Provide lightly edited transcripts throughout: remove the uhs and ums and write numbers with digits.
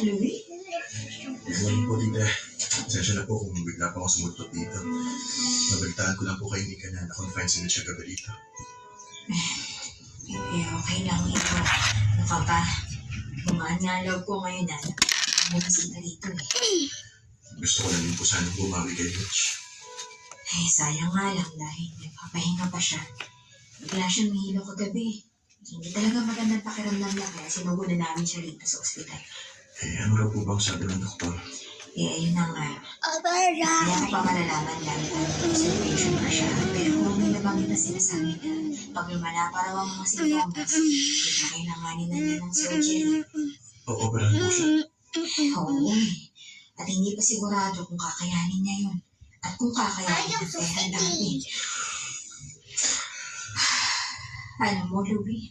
Louie? Morning po, tita. Pasensya na po kung bigla pa ako sumultot dito. Nabalitaan ko lang po kayo ni ka na na-confine si Mitch kagabi dito. Okay lang ito. Ano ka pa? Bumaan nga loob ko ngayon na. Bumasita dito eh. Gusto ko na din po sanang bumawi kay Mitch. Ay, sayang nga lang dahil nagpapahinga pa siya. Bigla siyang nahilo kagabi. Hindi talaga magandang pakiramdam na kaya sinugo na namin siya rito sa ospital. Eh, ano raw po bang sabi ng doktor? Eh, ayun na nga. Kaya ko pa malalaman dahil observation pa siya. Pero kung may nabanggit na sinasabi na pag lumala pa raw ang mga sintomas, kailanganin na niya ng surgery. O-operahan po siya. Oo eh. At hindi pa sigurado kung kakayanin niya yun. At kung kakayanin niya, kaya handa din. Alam mo, Louie,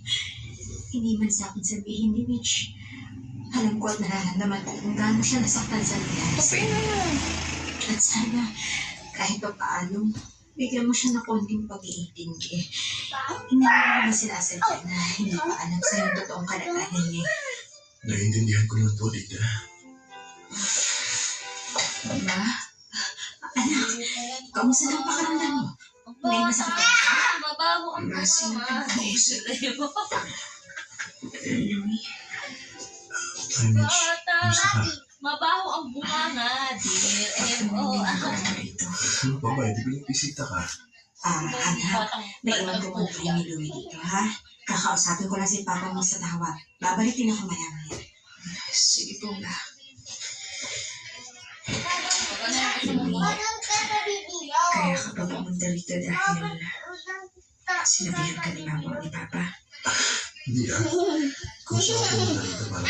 hindi man sa akin sabihin ni Mitch. Alam ko at nararamdaman ko kung gaano siya nasaktan sa nangyari. At sana, kahit pa paano, bigyan mo siya ng konting pag-iitin eh. Hindi mo naman sinasadya na hindi pa alam sa yung totoong kalagayan niya. Naiintindihan ko naman po, tita. Diba? Anak, kamusta na ang pakaramdam mo? May masakit ka siya? Mabaho ang Kasi kausap. Louie, Hi, Mitch. Kamusta ka? Mabaho ang bunganga, dear. pagpamilin ko na rito. Ano pa ba? Di ba nagpisita ka? Anak, naiwan ko muna kayo ni Louie dito, ha? Kakausapin ko lang si Papa mo sa tawag. Babalik din ako maya-maya. Sige po ba? Kaya ka pa pumunta rito dahil sinabihan ka ni Mama o ni Papa. Hindi ah. Kung siya ako pumunta rito para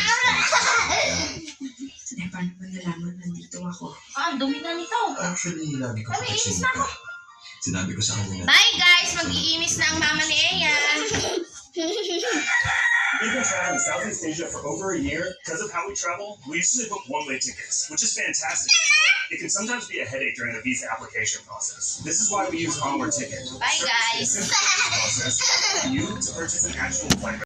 Eh, paano ba nalaman nandito ako? Ang dumi na nito. Actually, lagi ko kasi sinabi ko sa kanya na Bye guys! Mag-iinis na ang mama ni Eya. We've been traveling Southeast Asia for over a year. Because of how we travel, we usually book one-way tickets, which is fantastic. It can sometimes be a headache during the visa application process. This is why we use Onward Ticket. Bye guys! Process you to purchase an actual flight.